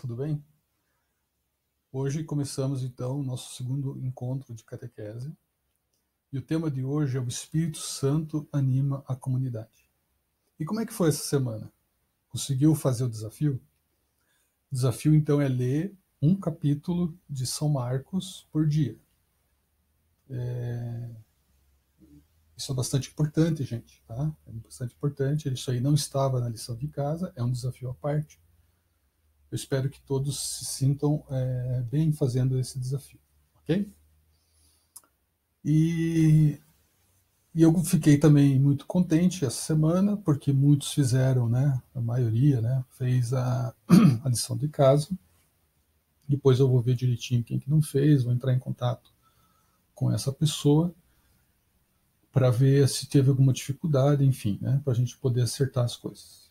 tudo bem? Hoje começamos então o nosso segundo encontro de catequese e o tema de hoje é o Espírito Santo anima a comunidade. E como é que foi essa semana? Conseguiu fazer o desafio? O desafio então é ler um capítulo de São Marcos por dia. Isso é bastante importante, gente, tá? É bastante importante, isso aí não estava na lição de casa, é um desafio à parte. Eu espero que todos se sintam bem fazendo esse desafio, ok? E eu fiquei também muito contente essa semana, porque muitos fizeram, né? A maioria, né? Fez a lição de casa. Depois eu vou ver direitinho quem que não fez, vou entrar em contato com essa pessoa para ver se teve alguma dificuldade, enfim, né? Para a gente poder acertar as coisas.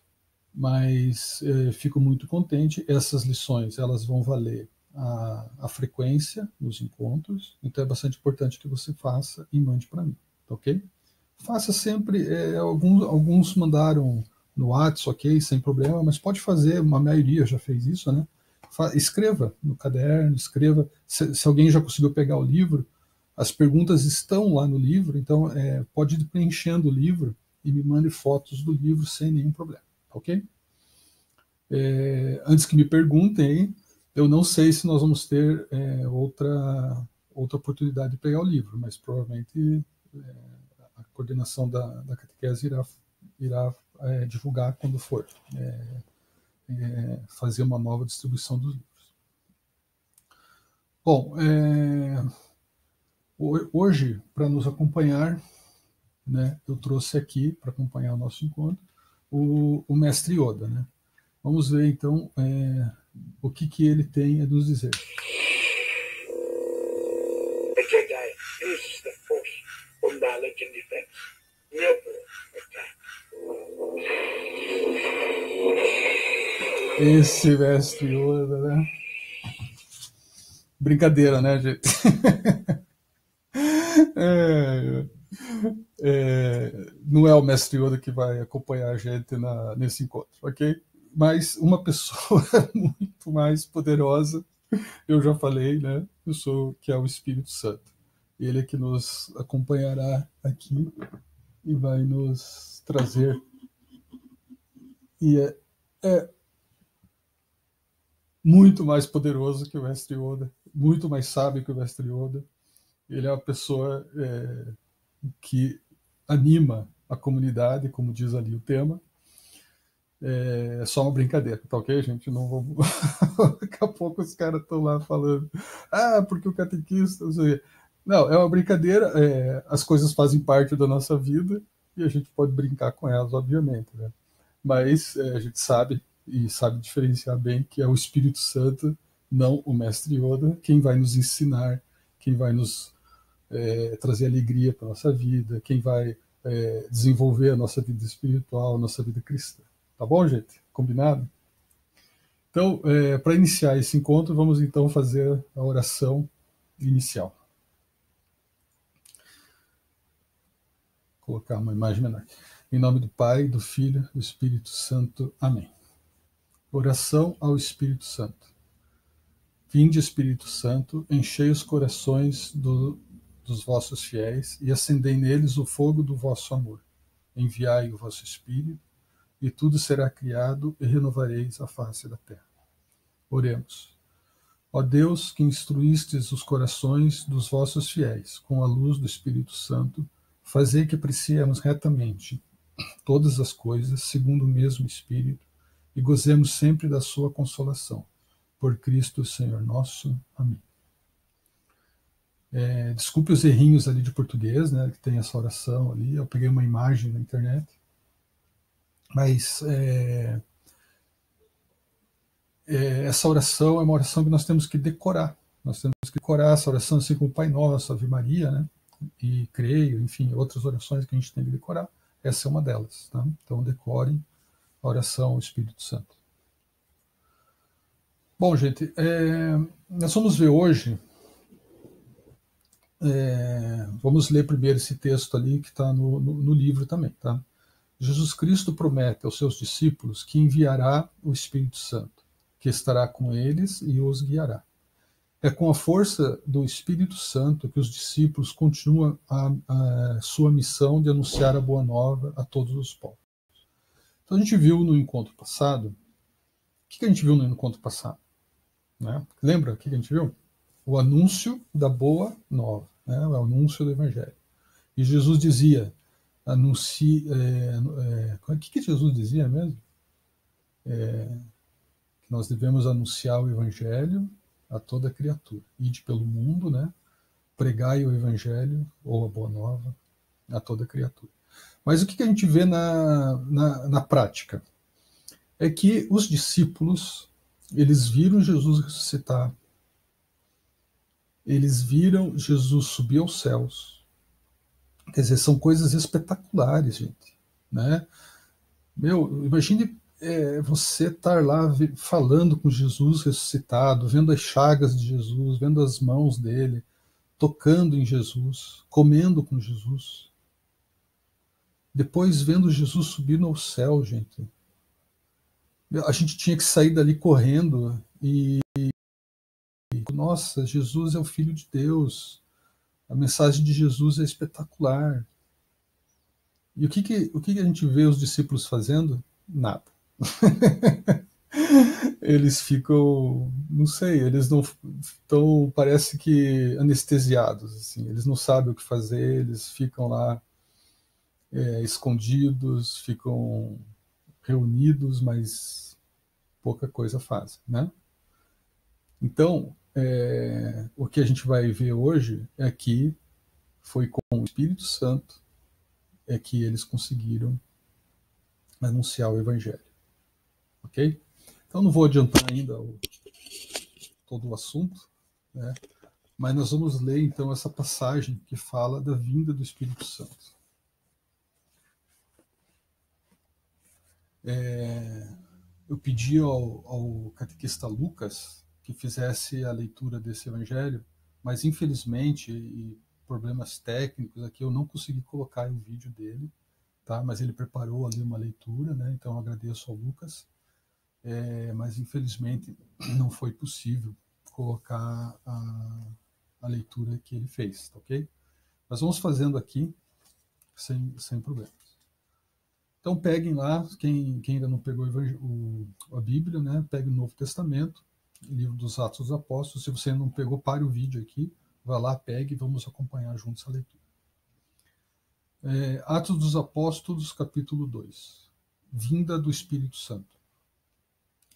Mas fico muito contente. Essas lições elas vão valer a frequência nos encontros, então é bastante importante que você faça e mande para mim, tá ok? Faça sempre, alguns mandaram no WhatsApp, ok, sem problema, mas pode fazer, uma maioria já fez isso, né? Escreva no caderno, escreva, se alguém já conseguiu pegar o livro, as perguntas estão lá no livro, então pode ir preenchendo o livro e me mande fotos do livro sem nenhum problema, ok? Antes que me perguntem, eu não sei se nós vamos ter outra oportunidade de pegar o livro, mas provavelmente a coordenação da catequese irá divulgar quando for fazer uma nova distribuição dos livros. Bom, hoje, para nos acompanhar, né, eu trouxe aqui, para acompanhar o nosso encontro, o mestre Yoda, né? Vamos ver, então, o que ele tem a nos dizer. A Jedi uses the Force for knowledge and defense. Never attack. Esse mestre Yoda, né? Brincadeira, né, gente? Não é o mestre Yoda que vai acompanhar a gente nesse encontro, ok? Mas uma pessoa muito mais poderosa, eu já falei, né? Que é o Espírito Santo. Ele é que nos acompanhará aqui e vai nos trazer. E é muito mais poderoso que o mestre Yoda, muito mais sábio que o mestre Yoda. Ele é uma pessoa que anima a comunidade, como diz ali o tema. É só uma brincadeira, tá ok, gente? Não vamos. Daqui a pouco os caras estão lá falando, porque o catequista. Não, é uma brincadeira, as coisas fazem parte da nossa vida e a gente pode brincar com elas, obviamente, né? Mas a gente sabe, e sabe diferenciar bem, que é o Espírito Santo, não o Mestre Yoda, quem vai nos ensinar, quem vai nos trazer alegria para a nossa vida, quem vai desenvolver a nossa vida espiritual, a nossa vida cristã. Tá bom, gente? Combinado? Então, para iniciar esse encontro, vamos então fazer a oração inicial. Vou colocar uma imagem menor. Em nome do Pai, do Filho, do Espírito Santo. Amém. Oração ao Espírito Santo. Vinde, Espírito Santo, enchei os corações dos vossos fiéis e acendei neles o fogo do vosso amor. Enviai o vosso Espírito, e tudo será criado e renovareis a face da terra. Oremos. Ó Deus, que instruístes os corações dos vossos fiéis com a luz do Espírito Santo, fazei que apreciemos retamente todas as coisas segundo o mesmo Espírito e gozemos sempre da sua consolação. Por Cristo, Senhor nosso. Amém. Desculpe os errinhos ali de português, né, que tem essa oração ali. Eu peguei uma imagem na internet. Mas essa oração é uma oração que nós temos que decorar. Nós temos que decorar essa oração, assim como o Pai Nosso, Ave Maria, né? E Creio, enfim, outras orações que a gente tem que decorar. Essa é uma delas. Tá? Então, decorem a oração ao Espírito Santo. Bom, gente, nós vamos ver hoje. Vamos ler primeiro esse texto ali que está no livro também, tá? Jesus Cristo promete aos seus discípulos que enviará o Espírito Santo. que estará com eles e os guiará. É com a força do Espírito Santo que os discípulos continuam a sua missão de anunciar a boa nova a todos os povos. Então a gente viu no encontro passado, o que a gente viu no encontro passado? Né? Lembra o que a gente viu? O anúncio da boa nova, né? O anúncio do Evangelho. E Jesus dizia, anuncie... o que Jesus dizia mesmo? Que nós devemos anunciar o Evangelho a toda criatura. Ide pelo mundo, né? Pregai o Evangelho, ou a boa nova, a toda criatura. Mas o que a gente vê na prática? É que os discípulos, eles viram Jesus ressuscitar, eles viram Jesus subir aos céus. Quer dizer, são coisas espetaculares, gente. Né? Meu, imagine você estar lá falando com Jesus ressuscitado, vendo as chagas de Jesus, vendo as mãos dele, tocando em Jesus, comendo com Jesus. Depois vendo Jesus subir no céu, gente. A gente tinha que sair dali correndo e nossa, Jesus é o Filho de Deus. A mensagem de Jesus é espetacular. E o que a gente vê os discípulos fazendo? Nada. Eles ficam, não sei, eles não estão, parece que anestesiados, assim. Eles não sabem o que fazer, eles ficam lá escondidos, ficam reunidos, mas pouca coisa fazem, né? Então, o que a gente vai ver hoje é que foi com o Espírito Santo que eles conseguiram anunciar o Evangelho. Ok? Então não vou adiantar ainda todo o assunto, né? Mas nós vamos ler então essa passagem que fala da vinda do Espírito Santo. Eu pedi ao catequista Lucas que fizesse a leitura desse Evangelho, mas infelizmente, e problemas técnicos aqui, eu não consegui colocar o vídeo dele, tá? Mas ele preparou ali uma leitura, né? Então eu agradeço ao Lucas, mas infelizmente não foi possível colocar a leitura que ele fez, tá ok? Mas vamos fazendo aqui sem problemas. Então peguem lá, quem ainda não pegou a Bíblia, né? Pegue o Novo Testamento, livro dos Atos dos Apóstolos. Se você não pegou, pare o vídeo aqui, vá lá, pegue e vamos acompanhar juntos a leitura. Atos dos Apóstolos, capítulo 2. Vinda do Espírito Santo.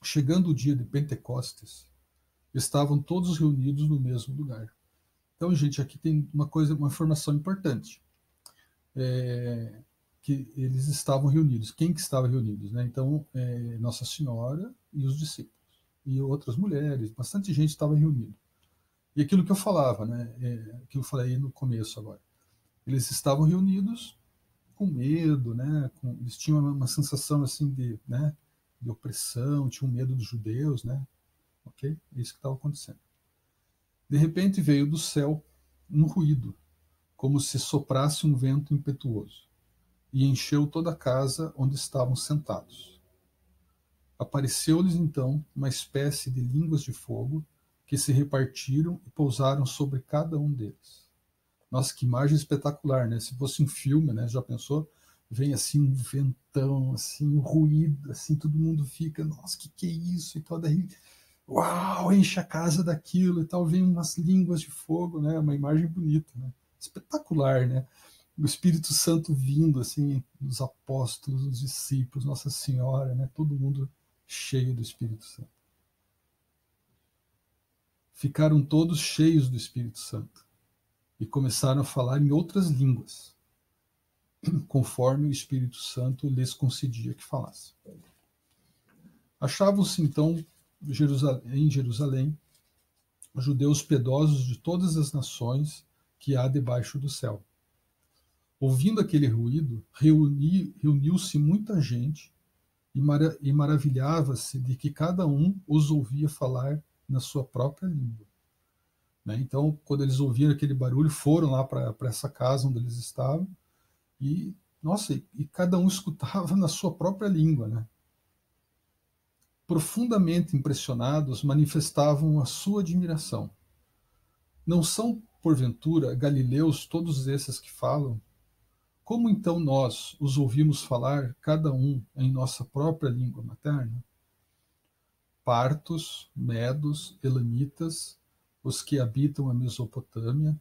Chegando o dia de Pentecostes, estavam todos reunidos no mesmo lugar. Então, gente, aqui tem uma informação importante. Que eles estavam reunidos. Quem que estava reunidos? Né? Então, Nossa Senhora e os discípulos. E outras mulheres, bastante gente estava reunida. E aquilo que eu falava, né? Que eu falei no começo agora. Eles estavam reunidos com medo, né? Eles tinham uma sensação assim de opressão, tinham medo dos judeus, né? Ok? É isso que estava acontecendo. De repente veio do céu um ruído, como se soprasse um vento impetuoso, e encheu toda a casa onde estavam sentados. Apareceu-lhes então uma espécie de línguas de fogo que se repartiram e pousaram sobre cada um deles. Nossa, que imagem espetacular, né? Se fosse um filme, né? Já pensou? Vem assim um ventão, assim, um ruído, assim, todo mundo fica, nossa, que é isso? E tal, daí, uau, enche a casa daquilo e tal, vem umas línguas de fogo, né? Uma imagem bonita, né? Espetacular, né? O Espírito Santo vindo, assim, os apóstolos, os discípulos, Nossa Senhora, né? Todo mundo cheio do Espírito Santo. Ficaram todos cheios do Espírito Santo e começaram a falar em outras línguas, conforme o Espírito Santo lhes concedia que falassem. Achavam-se então em Jerusalém judeus piedosos de todas as nações que há debaixo do céu. Ouvindo aquele ruído, reuniu-se muita gente e maravilhava-se de que cada um os ouvia falar na sua própria língua. Né? Então, quando eles ouviram aquele barulho, foram lá para essa casa onde eles estavam e, nossa, e cada um escutava na sua própria língua. Né? profundamente impressionados, manifestavam a sua admiração. Não são, porventura, galileus todos esses que falam? Como então nós os ouvimos falar, cada um em nossa própria língua materna? Partos, medos, elamitas, os que habitam a Mesopotâmia,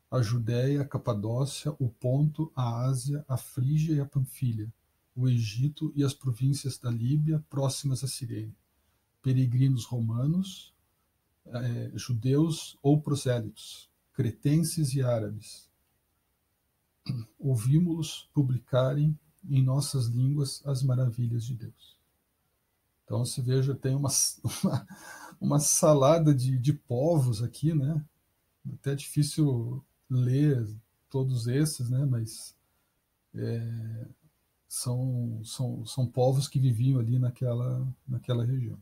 a Judéia, a Capadócia, o Ponto, a Ásia, a Frígia e a Panfilha, o Egito e as províncias da Líbia próximas a Cirene, peregrinos romanos, judeus ou prosélitos, cretenses e árabes. Ouvimos-los publicarem em nossas línguas as maravilhas de Deus. Então, se veja, tem uma salada de povos aqui, né? Até é difícil ler todos esses, né? Mas são povos que viviam ali naquela região.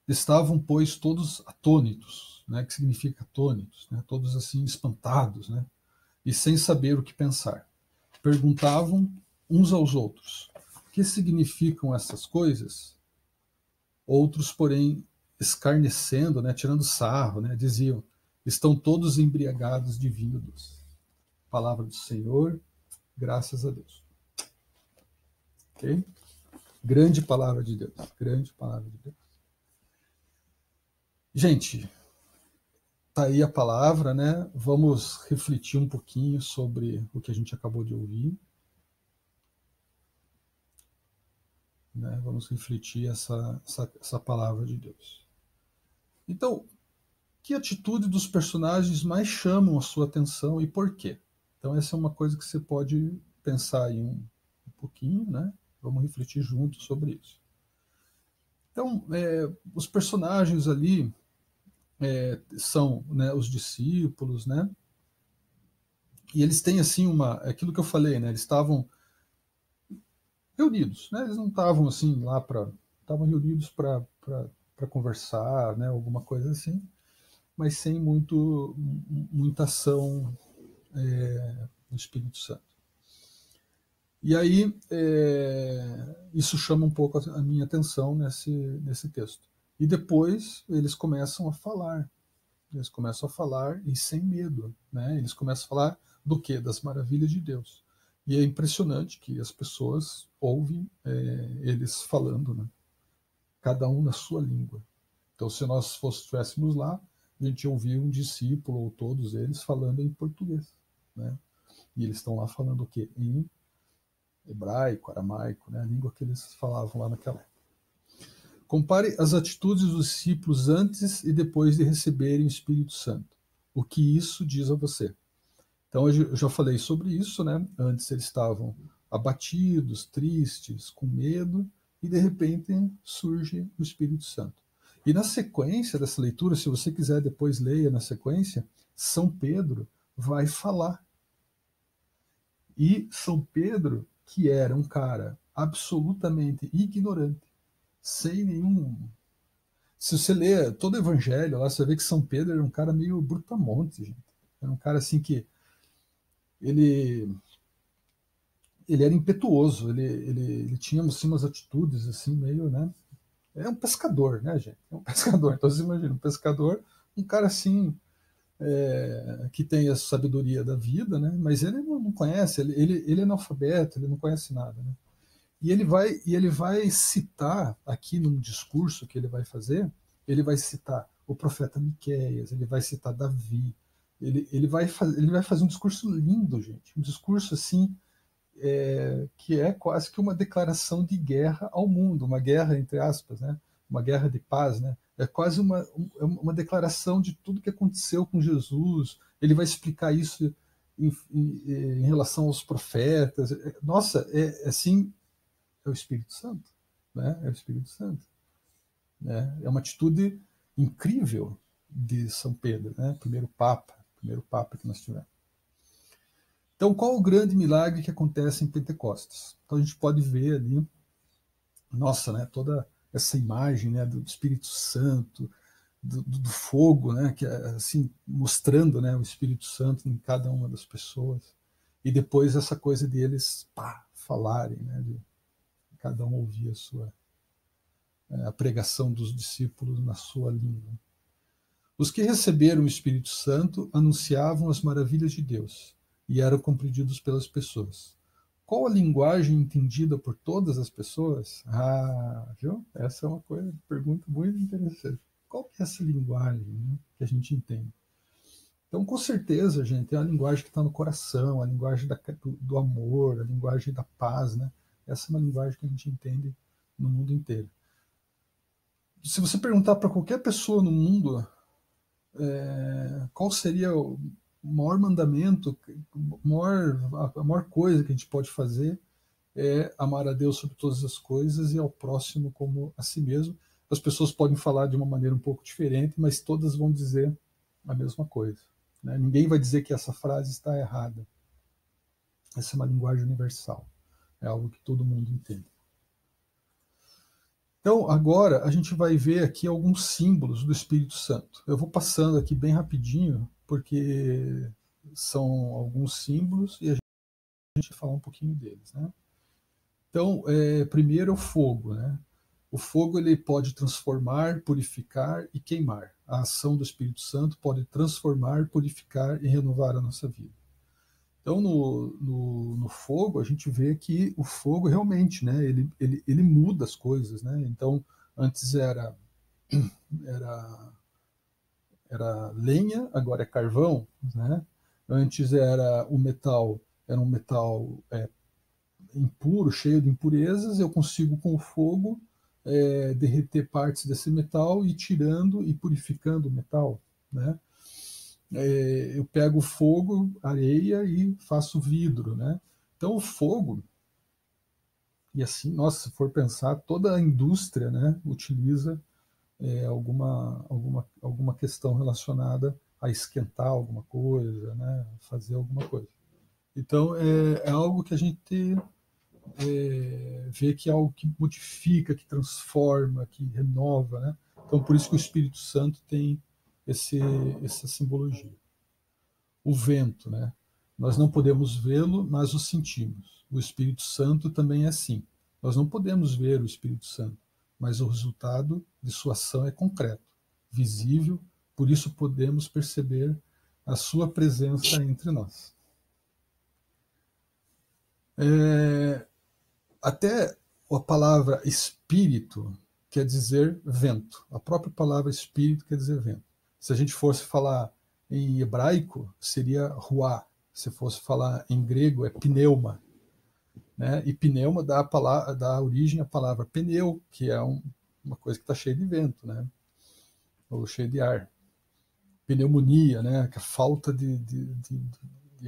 Estavam, pois, todos atônitos, né? Que significa atônitos, né? Todos assim espantados, né? E sem saber o que pensar. Perguntavam uns aos outros: que significam essas coisas? Outros, porém, escarnecendo, né, tirando sarro, né, diziam: estão todos embriagados de vinho doce. Palavra do Senhor, graças a Deus. Ok? Grande palavra de Deus, grande palavra de Deus. Gente, tá aí a palavra, né? Vamos refletir um pouquinho sobre o que a gente acabou de ouvir. Né? Vamos refletir essa palavra de Deus. Então, que atitude dos personagens mais chamam a sua atenção e por quê? Então, essa é uma coisa que você pode pensar aí um pouquinho, né? Vamos refletir juntos sobre isso. Então, os personagens ali são, né, os discípulos, né? E eles têm assim aquilo que eu falei, né? Eles estavam reunidos, né? Eles não estavam assim lá estavam reunidos para conversar, né? Alguma coisa assim, mas sem muita ação do Espírito Santo. E aí isso chama um pouco a minha atenção nesse texto. E depois eles começam a falar. Eles começam a falar e sem medo, né? Eles começam a falar do quê? Das maravilhas de Deus. E é impressionante que as pessoas ouvem eles falando, né? Cada um na sua língua. Então, se nós estivéssemos lá, a gente ouvia um discípulo ou todos eles falando em português, né? E eles estão lá falando o quê? Em hebraico, aramaico, né? A língua que eles falavam lá naquela época. Compare as atitudes dos discípulos antes e depois de receberem o Espírito Santo. O que isso diz a você? Então, eu já falei sobre isso, né? Antes eles estavam abatidos, tristes, com medo, e de repente surge o Espírito Santo. E na sequência dessa leitura, se você quiser depois leia na sequência, São Pedro vai falar. E São Pedro, que era um cara absolutamente ignorante, sem nenhum. Se você lê todo o evangelho lá, você vê que São Pedro era um cara meio brutamonte, gente. Era um cara assim que ele era impetuoso, ele tinha assim, umas atitudes assim meio, né? É um pescador, né, gente? É um pescador. Então você imagina, um pescador, um cara assim que tem a sabedoria da vida, né? Mas ele não conhece, ele é analfabeto, ele não conhece nada, né? E ele vai citar aqui num discurso que ele vai fazer, ele vai citar o profeta Miqueias, ele vai citar Davi, ele vai fazer um discurso lindo, gente, um discurso assim que é quase que uma declaração de guerra ao mundo, uma guerra entre aspas, né? Uma guerra de paz, né? É quase uma declaração de tudo que aconteceu com Jesus. Ele vai explicar isso em relação aos profetas. Nossa, assim, é o Espírito Santo, né? É o Espírito Santo, né? É uma atitude incrível de São Pedro, né? Primeiro Papa que nós tivemos. Então, qual o grande milagre que acontece em Pentecostes? Então a gente pode ver ali, nossa, né? Toda essa imagem, né? Do Espírito Santo, do fogo, né? Que é, assim mostrando, né? O Espírito Santo em cada uma das pessoas. E depois essa coisa deles falarem, né? Cada um ouvia a pregação dos discípulos na sua língua. Os que receberam o Espírito Santo anunciavam as maravilhas de Deus e eram compreendidos pelas pessoas. Qual a linguagem entendida por todas as pessoas? Viu? Essa é uma pergunta muito interessante. Qual que é essa linguagem, né, que a gente entende? Então, com certeza, gente, é a linguagem que está no coração, a linguagem do amor, a linguagem da paz, né? Essa é uma linguagem que a gente entende no mundo inteiro. Se você perguntar para qualquer pessoa no mundo qual seria o maior mandamento, a maior coisa que a gente pode fazer é amar a Deus sobre todas as coisas e ao próximo como a si mesmo. As pessoas podem falar de uma maneira um pouco diferente, mas todas vão dizer a mesma coisa. Né? Ninguém vai dizer que essa frase está errada. Essa é uma linguagem universal. É algo que todo mundo entende. Então, agora a gente vai ver aqui alguns símbolos do Espírito Santo. Eu vou passando aqui bem rapidinho, porque são alguns símbolos e a gente vai falar um pouquinho deles. Né? Então, primeiro é o fogo. Né? O fogo ele pode transformar, purificar e queimar. A ação do Espírito Santo pode transformar, purificar e renovar a nossa vida. Então, no fogo, a gente vê que o fogo realmente, né, ele muda as coisas. Né? Então, antes era, era lenha, agora é carvão. Né? Antes era um metal impuro, cheio de impurezas. Eu consigo, com o fogo, derreter partes desse metal e tirando e purificando o metal. Né? Eu pego fogo, areia e faço vidro, né? Então o fogo, e assim, nossa, se for pensar, toda a indústria, né, utiliza alguma questão relacionada a esquentar alguma coisa, né, fazer alguma coisa. Então é algo que a gente vê que é algo que modifica, que transforma, que renova, né? Então por isso que o Espírito Santo tem essa simbologia. O vento, né? Nós não podemos vê-lo, mas o sentimos. O Espírito Santo também é assim. Nós não podemos ver o Espírito Santo, mas o resultado de sua ação é concreto, visível, por isso podemos perceber a sua presença entre nós. Até a palavra espírito quer dizer vento. A própria palavra espírito quer dizer vento. Se a gente fosse falar em hebraico, seria ruá. Se fosse falar em grego, é pneuma. Né? E pneuma dá origem à palavra pneu, que é uma coisa que está cheia de vento, né? Ou cheia de ar. Pneumonia, né? Que é a falta de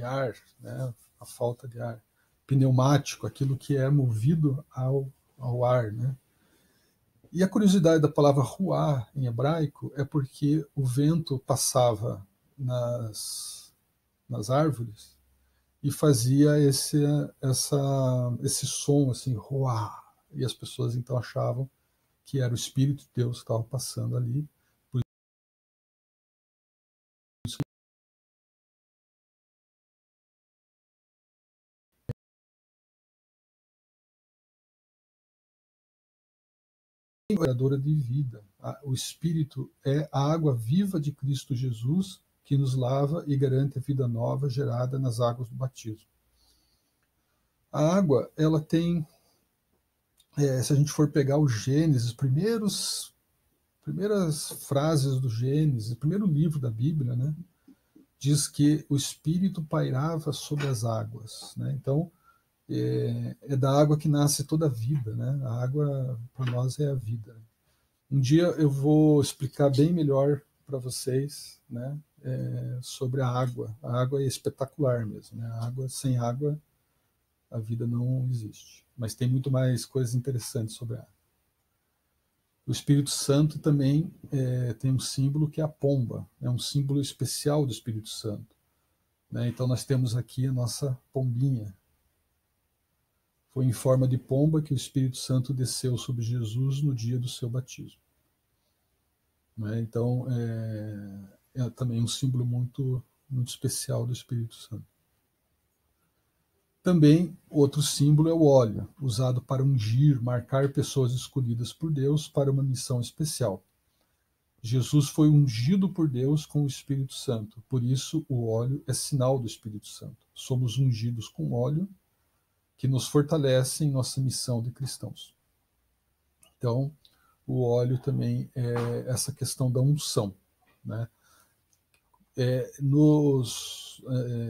ar, né? A falta de ar. Pneumático, aquilo que é movido ao ar, né? E a curiosidade da palavra ruá em hebraico é porque o vento passava nas árvores e fazia esse som assim, ruá. E as pessoas então achavam que era o Espírito de Deus que estava passando ali. Por isso que é geradora de vida. O Espírito é a água viva de Cristo Jesus que nos lava e garante a vida nova gerada nas águas do batismo. A água, ela tem, se a gente for pegar o Gênesis, primeiras frases do Gênesis, o primeiro livro da Bíblia, né, diz que o Espírito pairava sobre as águas. Né? Então, é da água que nasce toda a vida. Né? A água, para nós, é a vida. Um dia eu vou explicar bem melhor para vocês, né, sobre a água. A água é espetacular mesmo. Né? A água, sem água, a vida não existe. Mas tem muito mais coisas interessantes sobre a água. O Espírito Santo também tem um símbolo que é a pomba. É um símbolo especial do Espírito Santo. Né? Então nós temos aqui a nossa pombinha. Foi em forma de pomba que o Espírito Santo desceu sobre Jesus no dia do seu batismo. Né? Então é também um símbolo muito, muito especial do Espírito Santo. Também, outro símbolo é o óleo, usado para ungir, marcar pessoas escolhidas por Deus para uma missão especial. Jesus foi ungido por Deus com o Espírito Santo, por isso o óleo é sinal do Espírito Santo. Somos ungidos com óleo que nos fortalece em nossa missão de cristãos. Então, o óleo também é essa questão da unção, né?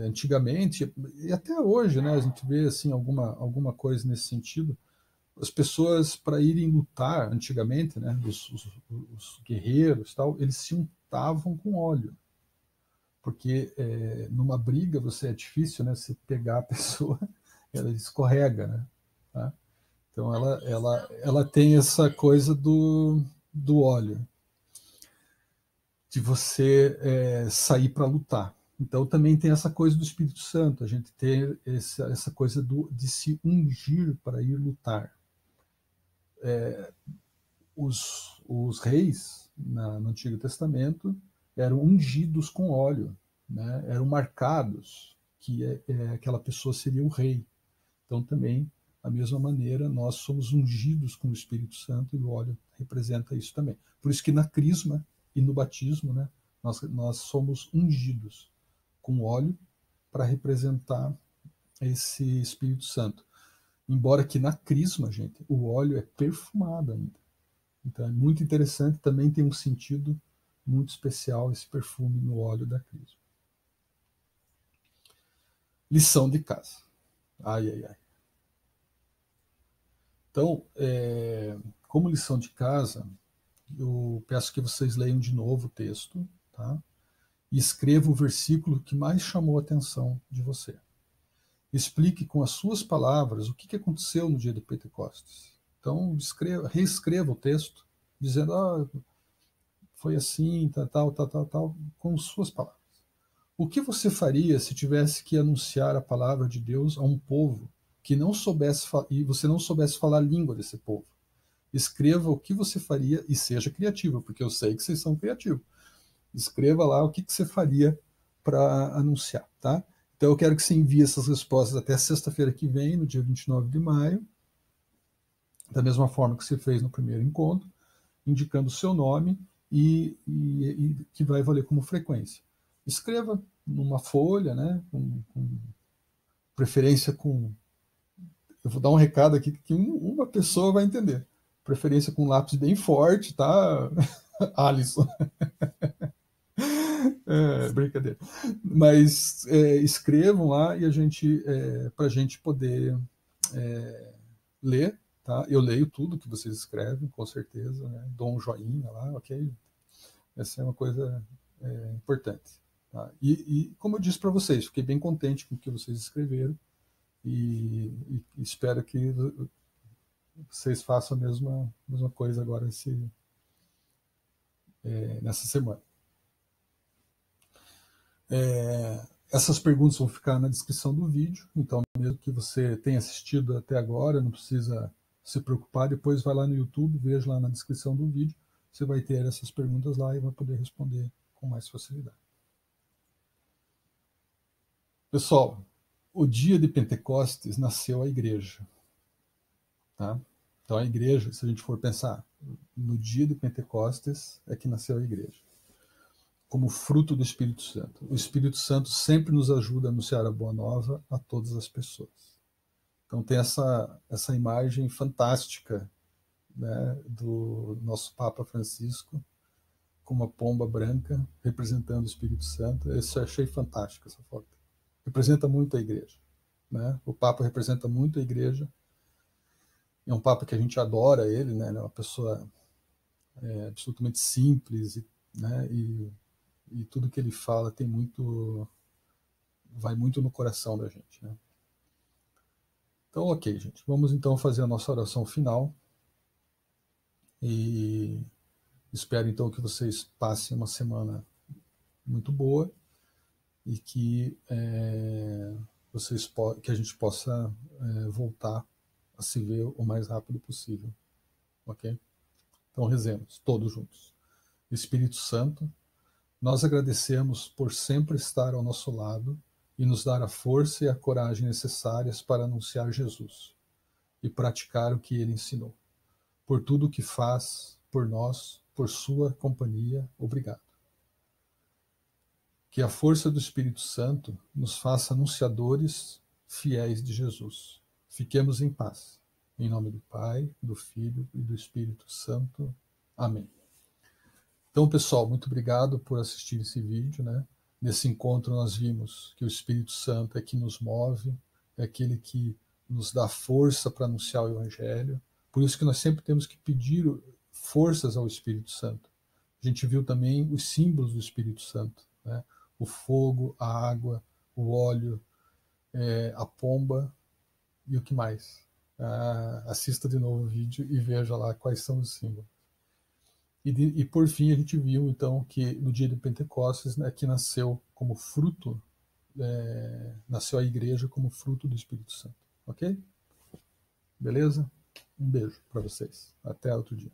Antigamente e até hoje, né, a gente vê assim alguma coisa nesse sentido. As pessoas para irem lutar antigamente, né, os guerreiros tal, eles se untavam com óleo, porque numa briga você é difícil, né, se pegar a pessoa, ela escorrega, né, tá? Então ela tem essa coisa do óleo, de você sair para lutar. Então também tem essa coisa do Espírito Santo, a gente ter essa coisa de se ungir para ir lutar. Os reis no Antigo Testamento eram ungidos com óleo, né? Eram marcados que aquela pessoa seria o rei. Então também, da mesma maneira, nós somos ungidos com o Espírito Santo e o óleo representa isso também. Por isso que na crisma e no batismo, né, nós somos ungidos com óleo para representar esse Espírito Santo. Embora que na crisma, gente, o óleo é perfumado ainda. Então é muito interessante, também tem um sentido muito especial esse perfume no óleo da crisma. Lição de casa. Ai, ai, ai. Então, como lição de casa, eu peço que vocês leiam de novo o texto, tá? E escreva o versículo que mais chamou a atenção de você. Explique com as suas palavras o que aconteceu no dia de Pentecostes. Então, reescreva o texto, dizendo, foi assim, tal, com suas palavras. O que você faria se tivesse que anunciar a palavra de Deus a um povo que não soubesse e você não soubesse falar a língua desse povo? Escreva o que você faria e seja criativo, porque eu sei que vocês são criativos. Escreva lá o que você faria para anunciar, tá? Então eu quero que você envie essas respostas até sexta-feira que vem, no dia 29 de maio, da mesma forma que você fez no primeiro encontro, indicando o seu nome e que vai valer como frequência. Escreva numa folha, né, com preferência com... Eu vou dar um recado aqui que uma pessoa vai entender. Preferência com lápis bem forte, tá, Alisson? Brincadeira. Mas escrevam lá e para a gente poder ler, tá? Eu leio tudo que vocês escrevem, com certeza, né? Dou um joinha lá, ok? Essa é uma coisa importante. Tá? E como eu disse para vocês, fiquei bem contente com o que vocês escreveram e espero que vocês façam a mesma coisa agora nessa semana. Essas perguntas vão ficar na descrição do vídeo, então mesmo que você tenha assistido até agora, não precisa se preocupar, depois vai lá no YouTube, veja lá na descrição do vídeo, você vai ter essas perguntas lá e vai poder responder com mais facilidade. Pessoal, o dia de Pentecostes nasceu a igreja. Tá? Então a igreja, se a gente for pensar, no dia de Pentecostes é que nasceu a igreja. Como fruto do Espírito Santo. O Espírito Santo sempre nos ajuda a anunciar a boa nova a todas as pessoas. Então tem essa imagem fantástica, né, do nosso Papa Francisco com uma pomba branca representando o Espírito Santo. Isso eu achei fantástico, essa foto. Representa muito a igreja. Né? O Papa representa muito a igreja. É um Papa que a gente adora ele, né? Ele é uma pessoa absolutamente simples, né? E tudo que ele fala vai muito no coração da gente, né? Então, ok, gente. Vamos então fazer a nossa oração final. E espero então que vocês passem uma semana muito boa e que que a gente possa voltar a se ver o mais rápido possível, ok? Então rezemos todos juntos. Espírito Santo, nós agradecemos por sempre estar ao nosso lado e nos dar a força e a coragem necessárias para anunciar Jesus e praticar o que ele ensinou. Por tudo o que faz por nós, por sua companhia, obrigado. Que a força do Espírito Santo nos faça anunciadores fiéis de Jesus. Fiquemos em paz. Em nome do Pai, do Filho e do Espírito Santo. Amém. Então, pessoal, muito obrigado por assistir esse vídeo, né? Nesse encontro nós vimos que o Espírito Santo é que nos move, é aquele que nos dá força para anunciar o Evangelho. Por isso que nós sempre temos que pedir forças ao Espírito Santo. A gente viu também os símbolos do Espírito Santo, né? O fogo, a água, o óleo, a pomba e o que mais? Assista de novo o vídeo e veja lá quais são os símbolos. E por fim a gente viu então que no dia de Pentecostes, né, que nasceu como fruto, nasceu a igreja como fruto do Espírito Santo. Ok? Beleza? Um beijo para vocês. Até outro dia.